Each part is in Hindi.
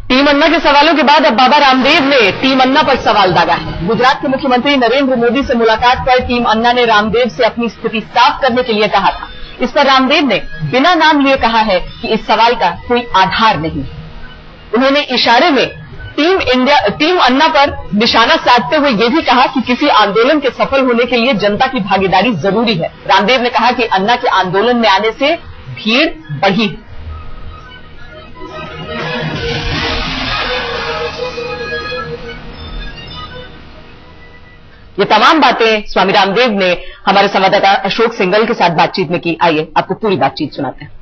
टीम अन्ना के सवालों के बाद अब बाबा रामदेव ने टीम अन्ना पर सवाल दागा है। गुजरात के मुख्यमंत्री नरेंद्र मोदी से मुलाकात कर टीम अन्ना ने रामदेव से अपनी स्थिति साफ करने के लिए कहा था। इस पर रामदेव ने बिना नाम लिए कहा है कि इस सवाल का कोई आधार नहीं। उन्होंने इशारे में टीम अन्ना पर निशाना साधते हुए यह भी कहा कि किसी आंदोलन के सफल होने के लिए जनता की भागीदारी जरूरी है। रामदेव ने कहा कि अन्ना के आंदोलन में आने से भीड़ बढ़ी है। ये तमाम बातें स्वामी रामदेव ने हमारे संवाददाता अशोक सिंगल के साथ बातचीत में की। आइए आपको पूरी बातचीत सुनाते हैं।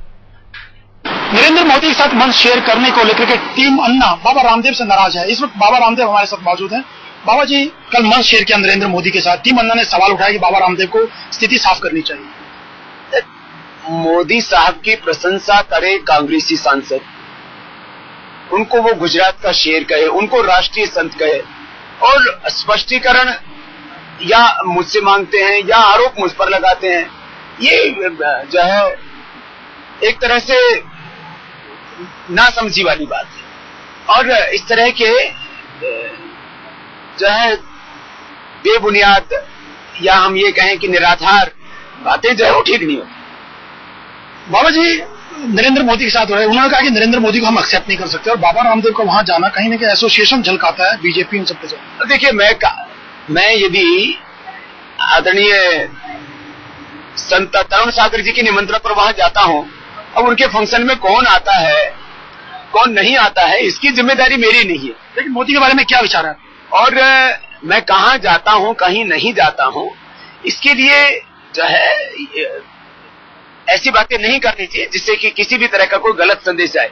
नरेंद्र मोदी के साथ मंच शेयर करने को लेकर के टीम अन्ना बाबा रामदेव से नाराज है। इस वक्त बाबा रामदेव हमारे साथ मौजूद हैं। बाबा जी, कल मंच शेयर किया नरेंद्र मोदी के साथ, टीम अन्ना ने सवाल उठाया कि बाबा रामदेव को स्थिति साफ करनी चाहिए। मोदी साहब की प्रशंसा करे कांग्रेसी सांसद, उनको वो गुजरात का शेर कहे, उनको राष्ट्रीय संत कहे और स्पष्टीकरण या मुझसे मांगते हैं या आरोप मुझ पर लगाते हैं, ये जो है एक तरह से नासमझी वाली बात है। और इस तरह के जो है बेबुनियाद या हम ये कहें कि निराधार बातें जो है वो ठीक नहीं होती। बाबा जी नरेंद्र मोदी के साथ हो रहे, उन्होंने कहा कि नरेंद्र मोदी को हम एक्सेप्ट नहीं कर सकते और बाबा रामदेव को वहां जाना कहीं ना कहीं एसोसिएशन झलकाता है बीजेपी उन सबके साथ। देखिए, मैं यदि आदरणीय संत तरुण सागर जी के निमंत्रण पर वहां जाता हूं, अब उनके फंक्शन में कौन आता है कौन नहीं आता है इसकी जिम्मेदारी मेरी नहीं है। लेकिन मोदी के बारे में क्या विचार है और मैं कहां जाता हूं कहीं नहीं जाता हूं, इसके लिए जो है ऐसी बातें नहीं करनी चाहिए जिससे कि किसी भी तरह का कोई गलत संदेश आए।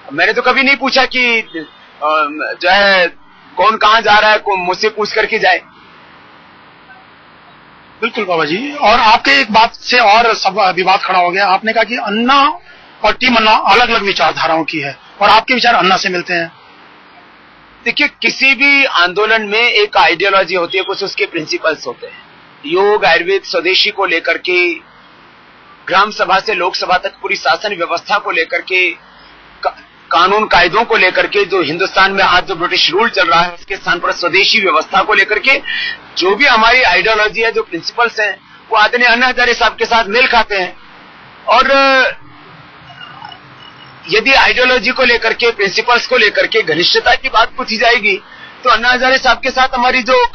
मैंने तो कभी नहीं पूछा कि जो है कौन कहां जा रहा है, कौन मुझसे पूछ करके जाए। बिल्कुल बाबा जी, और आपके एक बात से और सब विवाद खड़ा हो गया। आपने कहा कि अन्ना और टीम अन्ना अलग अलग विचारधाराओं की है और आपके विचार अन्ना से मिलते हैं। देखिए, किसी भी आंदोलन में एक आइडियोलॉजी होती है, कुछ उसके प्रिंसिपल्स होते हैं। योग, आयुर्वेद, स्वदेशी को लेकर के, ग्राम सभा से लोकसभा तक पूरी शासन व्यवस्था को लेकर के, कानून कायदों को लेकर के, जो हिंदुस्तान में आज जो ब्रिटिश रूल चल रहा है उसके स्थान पर स्वदेशी व्यवस्था को लेकर के जो भी हमारी आइडियोलॉजी है, जो प्रिंसिपल्स हैं, वो आदरणीय अन्ना हजारे साहब के साथ मेल खाते हैं। और यदि आइडियोलॉजी को लेकर के, प्रिंसिपल्स को लेकर के घनिष्ठता की बात पूछी जाएगी तो अन्ना हजारे साहब के साथ हमारी जो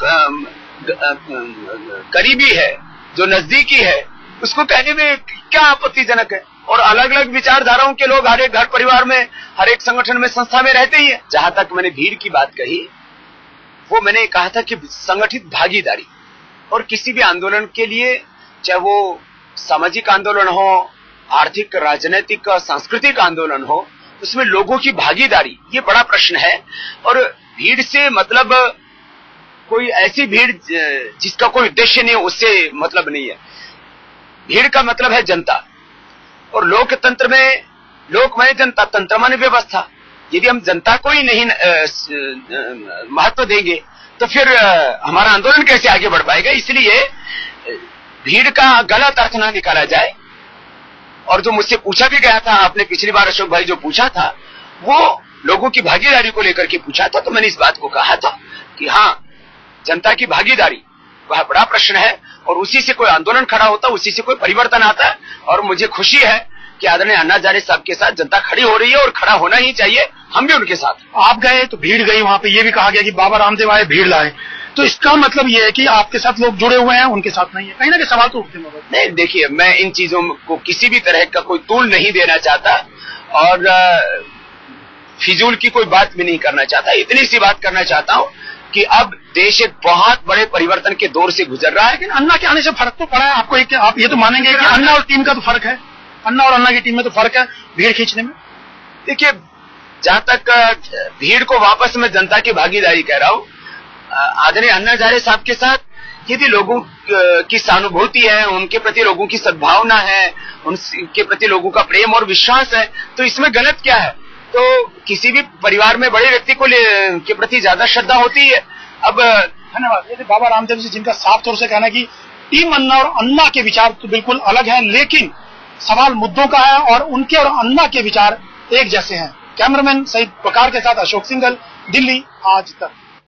करीबी है, जो नजदीकी है, उसको कहने में क्या आपत्तिजनक है। और अलग अलग विचारधाराओं के लोग हर एक घर परिवार में, हर एक संगठन में, संस्था में रहते ही है। जहां तक मैंने भीड़ की बात कही, वो मैंने कहा था कि संगठित भागीदारी और किसी भी आंदोलन के लिए, चाहे वो सामाजिक आंदोलन हो, आर्थिक, राजनीतिक, सांस्कृतिक आंदोलन हो, उसमें लोगों की भागीदारी ये बड़ा प्रश्न है। और भीड़ से मतलब कोई ऐसी भीड़ जिसका कोई उद्देश्य नहीं, उससे मतलब नहीं है। भीड़ का मतलब है जनता, और लोकतंत्र में लोकमय जनता, तंत्र माने व्यवस्था। यदि हम जनता को ही नहीं महत्व देंगे तो फिर हमारा आंदोलन कैसे आगे बढ़ पाएगा। इसलिए भीड़ का गलत अर्थ ना निकाला जाए। और जो मुझसे पूछा भी गया था, आपने पिछली बार अशोक भाई जो पूछा था, वो लोगों की भागीदारी को लेकर के पूछा था, तो मैंने इस बात को कहा था कि हाँ, जनता की भागीदारी वह बड़ा प्रश्न है और उसी से कोई आंदोलन खड़ा होता है, उसी से कोई परिवर्तन आता है। और मुझे खुशी है कि आदरणीय अन्ना हजारे साहब के साथ जनता खड़ी हो रही है और खड़ा होना ही चाहिए। हम भी उनके साथ। आप गए तो भीड़ गई, वहां पे ये भी कहा गया कि बाबा रामदेव आए, भीड़ लाए, तो इसका मतलब ये है कि आपके साथ लोग जुड़े हुए हैं, उनके साथ नहीं है। कहीं ना कहीं सवाल तो उठते हैं। नहीं, देखिए, मैं इन चीजों को किसी भी तरह का कोई तूल नहीं देना चाहता और फिजूल की कोई बात भी नहीं करना चाहता। इतनी सी बात करना चाहता हूं कि अब देश एक बहुत बड़े परिवर्तन के दौर से गुजर रहा है। लेकिन अन्ना के आने से फर्क तो पड़ा है आपको। आप ये तो मानेंगे कि अन्ना और टीम का तो फर्क है, अन्ना और अन्ना की टीम में तो फर्क है भीड़ खींचने में। देखिए, जहां तक भीड़ को वापस मैं जनता की भागीदारी कह रहा हूं, आदरणीय अन्ना हजारे साहब के साथ यदि लोगों की सहानुभूति है, उनके प्रति लोगों की सद्भावना है, उनके प्रति लोगों का प्रेम और विश्वास है, तो इसमें गलत क्या है। तो किसी भी परिवार में बड़े व्यक्ति को के प्रति ज्यादा श्रद्धा होती है। अब धन्यवाद। ये बाबा रामदेव जी जिनका साफ तौर से कहना है कि टीम अन्ना और अन्ना के विचार तो बिल्कुल अलग हैं, लेकिन सवाल मुद्दों का है और उनके और अन्ना के विचार एक जैसे हैं। कैमरामैन सईद वकार के साथ अशोक सिंघल, दिल्ली आज तक।